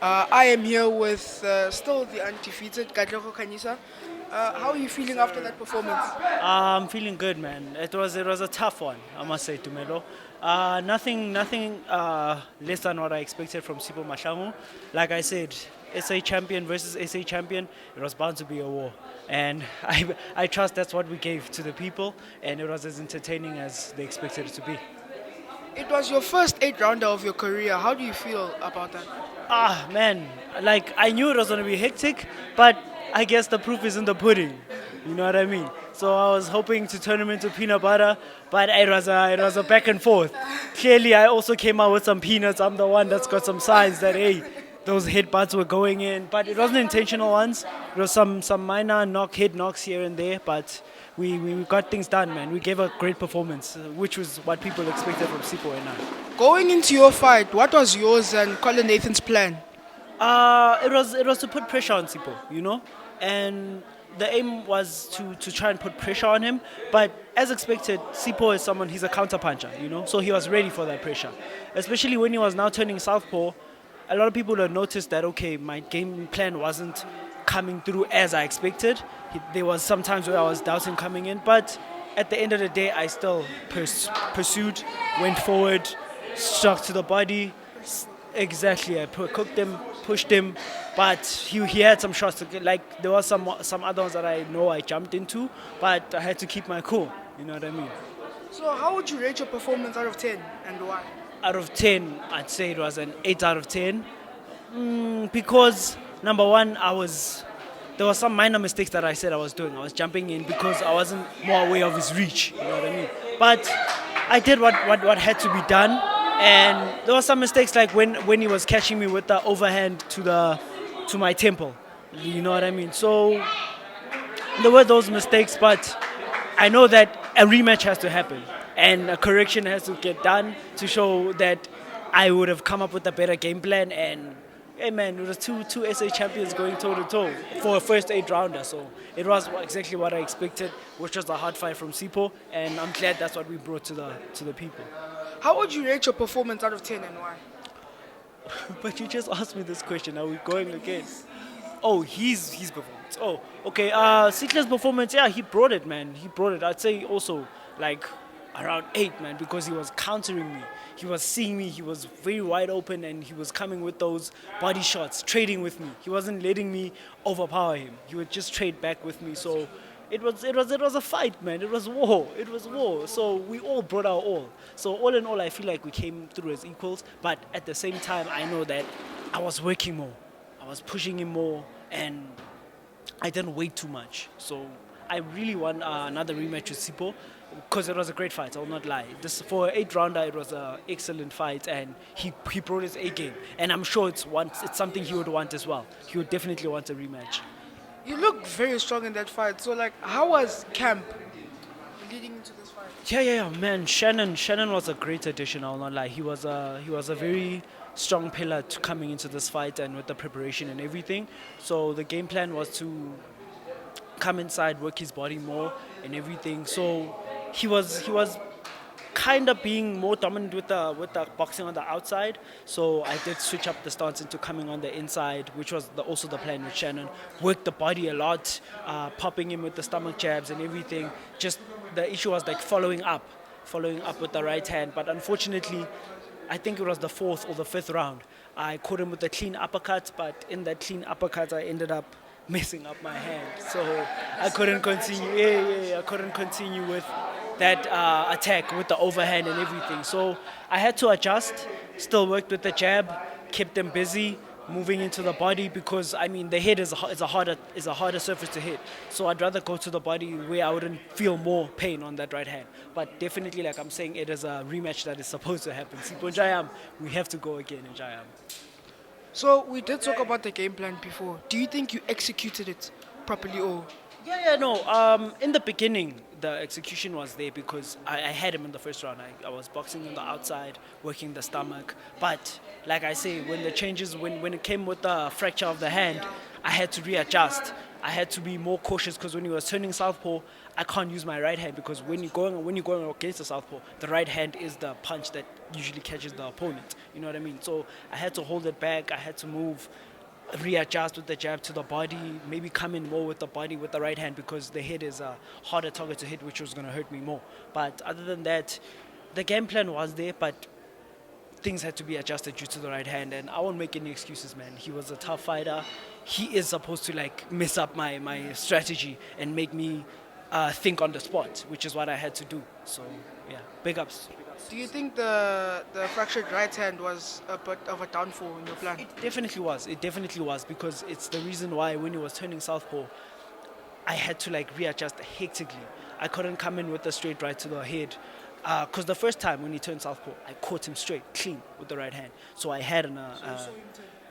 I am here with still the undefeated Katlego Khanyisa. How are you feeling after that performance? I'm feeling good, man. It was a tough one, I must say, Tumelo. Nothing less than what I expected from Sipo Mahlangu. Like I said, SA champion versus SA champion, it was bound to be a war, and I trust that's what we gave to the people, and it was as entertaining as they expected it to be. It was your first eight rounder of your career. How do you feel about that? Ah, man, like I knew it was gonna be hectic, but I guess the proof is in the pudding. You know what I mean? So I was hoping to turn him into peanut butter, but it was a back and forth. Clearly, I also came out with some peanuts. I'm the one that's got some signs that hey, those headbutts were going in, but it wasn't intentional ones. It was some minor head knocks here and there, but we got things done, man. We gave a great performance, which was what people expected from Sipo and I. Going into your fight, what was yours and Colin Nathan's plan? It was to put pressure on Sipo, and the aim was to try and put pressure on him. But as expected, Sipo is someone, he's a counter puncher, so he was ready for that pressure, especially when he was now turning southpaw. A lot of people had noticed that okay, my game plan wasn't coming through as I expected. There was some times where I was doubting coming in, but at the end of the day, I still pursued, went forward, struck to the body. Exactly, I cooked him, pushed him, but he had some shots to get, like there was some other ones that I know I jumped into, but I had to keep my cool. You know what I mean? So, how would you rate your performance out of 10 and why? Out of 10, I'd say it was an 8 out of 10, because number one, there were some minor mistakes that I said I was doing. I was jumping in because I wasn't more aware of his reach. You know what I mean? But I did what had to be done. And there were some mistakes like when he was catching me with the overhand to my temple. You know what I mean? So there were those mistakes, but I know that a rematch has to happen and a correction has to get done to show that I would have come up with a better game plan. And hey man, it was two SA champions going toe to toe for a first eight rounder. So it was exactly what I expected, which was a hard fight from Sipo, and I'm glad that's what we brought to the people. How would you rate your performance out of 10 and why? But you just asked me this question. Are we going again? Oh, his performance. Oh, okay. Sitler's performance. Yeah, he brought it, man. He brought it. I'd say also like around 8, man, because he was countering me. He was seeing me. He was very wide open, and he was coming with those body shots, trading with me. He wasn't letting me overpower him. He would just trade back with me. So it was a fight, man. It was war. It was war. So we all brought our all. So all in all, I feel like we came through as equals. But at the same time, I know that I was working more. I was pushing him more, and I didn't wait too much. So I really want another rematch with Sipo because it was a great fight. I will not lie. This for an 8 rounder, it was an excellent fight, and he brought his A game. And I'm sure it's something he would want as well. He would definitely want a rematch. You looked very strong in that fight. So, like, how was camp leading into this fight? Yeah, man. Shannon was a great addition. I'll not lie. He was a very strong pillar to coming into this fight and with the preparation and everything. So the game plan was to come inside, work his body more and everything. So he was kind of being more dominant with the boxing on the outside. So I did switch up the stance into coming on the inside, which was also the plan with Shannon. Worked the body a lot, popping him with the stomach jabs and everything. Just the issue was like following up with the right hand. But unfortunately, I think it was the fourth or the fifth round. I caught him with a clean uppercut, but in that clean uppercut, I ended up messing up my hand. So I couldn't continue. Yeah, I couldn't continue with that attack with the overhand and everything. So I had to adjust. Still worked with the jab, kept them busy, moving into the body because I mean the head is a harder surface to hit. So I'd rather go to the body where I wouldn't feel more pain on that right hand. But definitely, like I'm saying, it is a rematch that is supposed to happen. Sipo Jayam, we have to go again in Jayam. So, we did talk about the game plan before. Do you think you executed it properly or? Yeah, no. In the beginning, the execution was there because I had him in the first round. I was boxing on the outside, working the stomach. But like I say, when it came with the fracture of the hand, I had to readjust. I had to be more cautious because when he was turning southpaw, I can't use my right hand because when you're going against the southpaw, the right hand is the punch that usually catches the opponent. You know what I mean? So I had to hold it back. I had to move, readjust with the jab to the body, maybe come in more with the body with the right hand because the head is a harder target to hit, which was going to hurt me more. But other than that, the game plan was there, but things had to be adjusted due to the right hand, and I won't make any excuses, man. He was a tough fighter. He is supposed to like mess up my strategy and make me think on the spot, which is what I had to do. So yeah, big ups. Do you think the fractured right hand was a bit of a downfall in your plan? It definitely was. It definitely was because it's the reason why when he was turning southpaw, I had to like readjust hectically. I couldn't come in with a straight right to the head. Because the first time when he turned southpaw, I caught him straight, clean, with the right hand. So I had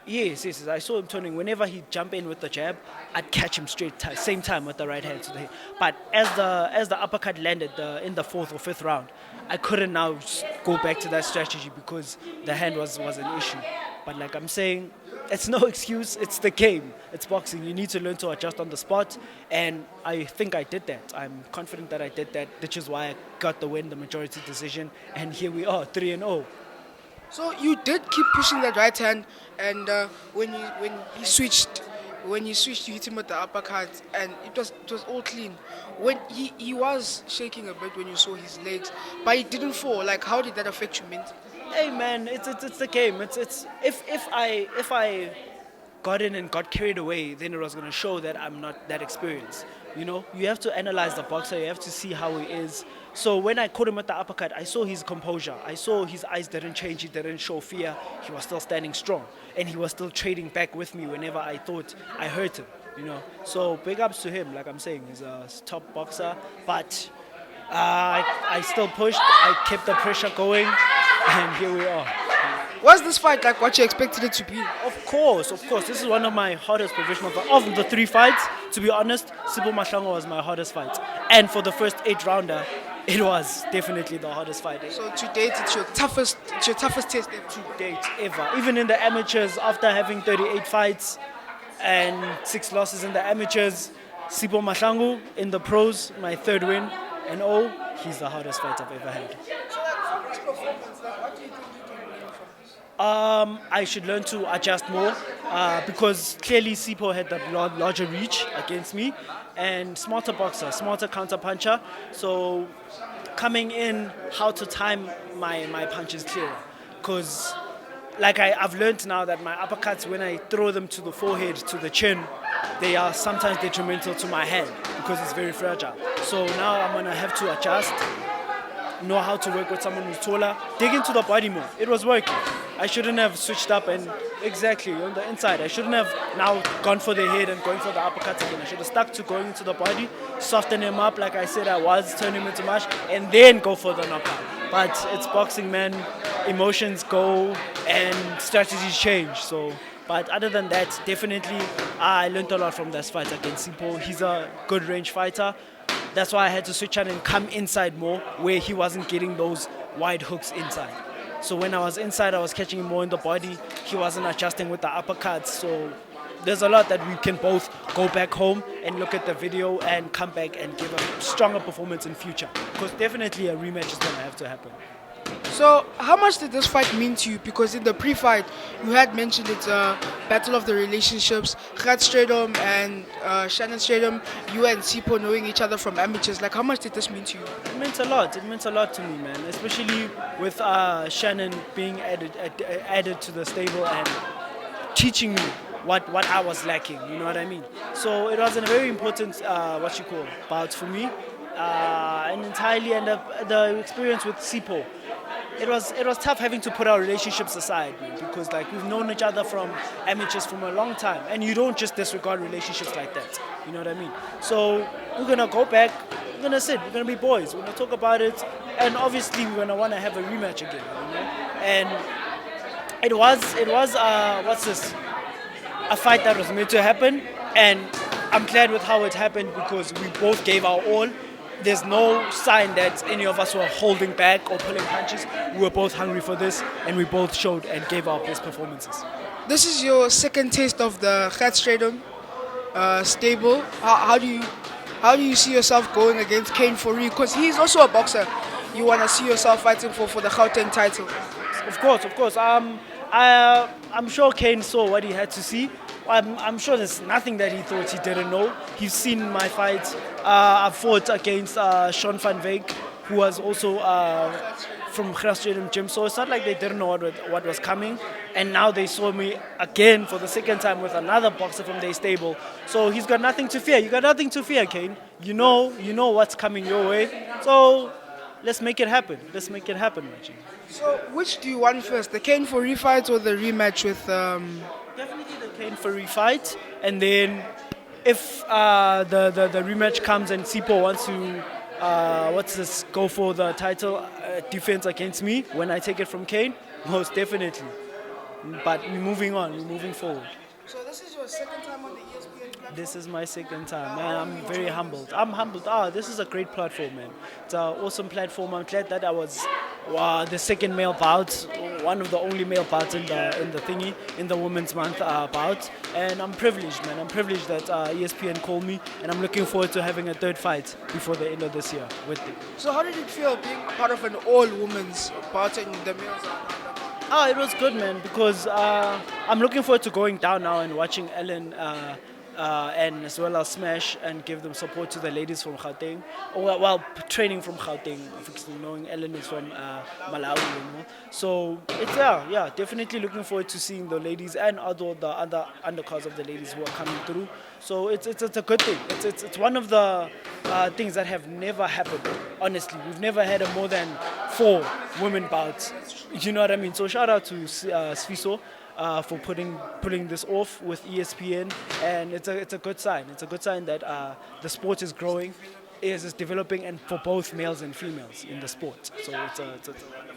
yes, I saw him turning. Whenever he'd jump in with the jab, I'd catch him straight, same time with the right hand to the head. But as the uppercut landed in the fourth or fifth round, I couldn't now go back to that strategy because the hand was an issue. But like I'm saying, it's no excuse. It's the game. It's boxing. You need to learn to adjust on the spot. And I think I did that. I'm confident that I did that, which is why I got the win, the majority decision. And here we are, 3-0. So you did keep pushing that right hand, and when you switched, you hit him with the uppercut, and it was all clean. When he was shaking a bit when you saw his legs, but he didn't fall. Like, how did that affect you mentally? Hey man, it's the game. It's if I got in and got carried away, then it was gonna show that I'm not that experienced. You know, you have to analyze the boxer. You have to see how he is. So when I caught him with the uppercut, I saw his composure. I saw his eyes didn't change. He didn't show fear. He was still standing strong, and he was still trading back with me whenever I thought I hurt him. You know, so big ups to him. Like I'm saying, he's a top boxer, but I still pushed. I kept the pressure going, and here we are. Was this fight like what you expected it to be? Of course. This is one of my hardest professional fights. Of the 3 fights, to be honest, Mahlangu was my hardest fight. And for the first 8-rounder, it was definitely the hardest fight. So to date, it's your toughest test ever. To date ever. Even in the amateurs, after having 38 fights and 6 losses in the amateurs, Mahlangu in the pros, my 3rd win, and he's the hardest fight I've ever had. So like, from this performance, like, what do you think you can learn from this? I should learn to adjust more because clearly Sipo had the larger reach against me and smarter boxer, smarter counter puncher. So coming in, how to time my punches clearer. Because like I've learned now that my uppercuts, when I throw them to the forehead, to the chin, they are sometimes detrimental to my hand because it's very fragile. So now I'm going to have to adjust, know how to work with someone who's taller, dig into the body more. It was working. I shouldn't have switched up and exactly on the inside. I shouldn't have now gone for the head and going for the uppercuts again. I should have stuck to going into the body, soften him up like I said I was, turn him into mush, and then go for the knockout. But it's boxing, man. Emotions go and strategies change. So, but other than that, definitely I learned a lot from this fight against Sipo. He's a good range fighter. That's why I had to switch on and come inside more where he wasn't getting those wide hooks inside. So when I was inside, I was catching him more in the body. He wasn't adjusting with the uppercuts. So there's a lot that we can both go back home and look at the video and come back and give a stronger performance in future. Because definitely a rematch is going to have to happen. So how much did this fight mean to you? Because in the pre-fight, you had mentioned it's a battle of the relationships. Gert Stradom and Shannon Stradom, you and Sipo knowing each other from amateurs. Like, how much did this mean to you? It meant a lot. It meant a lot to me, man. Especially with Shannon being added to the stable and teaching me what I was lacking. You know what I mean? So it was a very important bout for me. And entirely, and the experience with Sipo. It was tough having to put our relationships aside, man, because like we've known each other from amateurs from a long time, and you don't just disregard relationships like that. You know what I mean? So we're gonna go back, we're gonna sit, we're gonna be boys, we're gonna talk about it, and obviously we're gonna wanna have a rematch again. You know? And it was a fight that was meant to happen, and I'm glad with how it happened because we both gave our all. There's no sign that any of us were holding back or pulling punches. We were both hungry for this, and we both showed and gave our best performances. This is your second taste of the Gert Stradom. stable. How do you see yourself going against Kane for real? Because he's also a boxer. You wanna see yourself fighting for the Gauteng title. Of course, of course. I'm sure Kane saw what he had to see. I'm sure there's nothing that he thought he didn't know. He's seen my fights. I've fought against Sean van Veek, who was also from Grassstadium Gym. So it's not like they didn't know what was coming. And now they saw me again for the second time with another boxer from their stable. So he's got nothing to fear. You got nothing to fear, Kane. You know what's coming your way. So let's make it happen. Let's make it happen, Reggie. So which do you want first, the Kane for refight or the rematch with? Definitely the Kane for refight, and then if the rematch comes and Sipo wants to go for the title defense against me when I take it from Kane, most definitely. But we're moving on, we're moving forward. So this is your second time on the ESPN platform? This is my second time, man. I'm very humbled. I'm humbled. This is a great platform, man. It's an awesome platform. I'm glad that I was the second male bout, one of the only male bouts in the thingy, in the Women's Month bout. And I'm privileged, man. I'm privileged that ESPN called me, and I'm looking forward to having a third fight before the end of this year with them. So how did it feel being part of an all-women's bout and the males are not? It was good, man, because I'm looking forward to going down now and watching Ellen and as well as Smash and give them support to the ladies from Gauteng. Well, training from Gauteng, knowing Ellen is from Mahlangu, you know. So it's definitely looking forward to seeing the ladies and the other undercards of the ladies who are coming through. So it's a good thing. It's one of the things that have never happened. Honestly, we've never had a more than 4 women bouts. You know what I mean? So shout out to Sfiso for putting this off with ESPN, and it's a good sign. It's a good sign that the sport is growing, is developing, and for both males and females in the sport. So it's a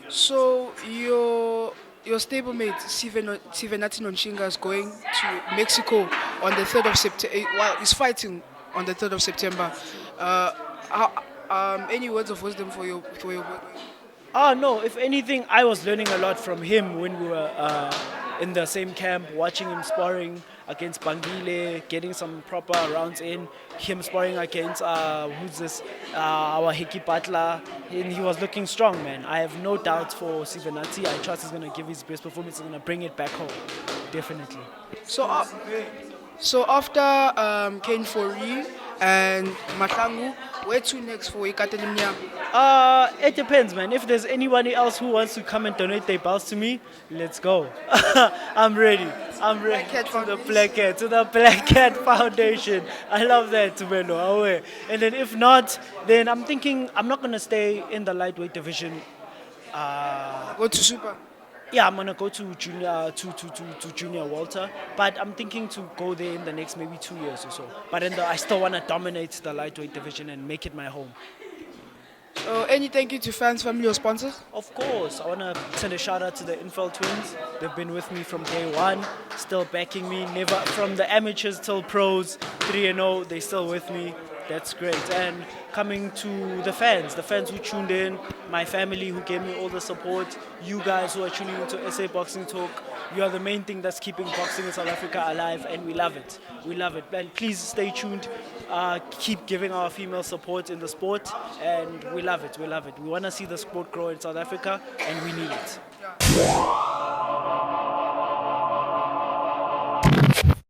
So your stablemate Sivenati Nonshinga is going to Mexico on the 3rd of September. Well, he's fighting on the 3rd of September. Any words of wisdom for your work? No, if anything, I was learning a lot from him when we were in the same camp, watching him sparring against Bangile, getting some proper rounds in, him sparring against, our Hiki Butler, and he was looking strong, man. I have no doubts for Sivenati. I trust he's going to give his best performance, he's going to bring it back home, definitely. So after Kane Fori and Mahlangu, where to next for Katlego? It depends, man. If there's anybody else who wants to come and donate their belts to me, let's go. I'm ready. I'm ready to the Black Cat Foundation. I love that, Tumelo. And then if not, then I'm thinking I'm not gonna stay in the lightweight division. Go to Super. Yeah, I'm gonna go to junior to junior Walter, but I'm thinking to go there in the next maybe 2 years or so. But then I still wanna dominate the lightweight division and make it my home. Any thank you to fans, family, or sponsors? Of course, I wanna send a shout out to the Infeld twins. They've been with me from day one, still backing me. Never from the amateurs till pros, 3-0. They still with me. That's great. And coming to the fans who tuned in, my family who gave me all the support, you guys who are tuning into SA Boxing Talk, you are the main thing that's keeping boxing in South Africa alive, and we love it. We love it. And please stay tuned. Keep giving our female support in the sport, and we love it. We love it. We want to see the sport grow in South Africa, and we need it.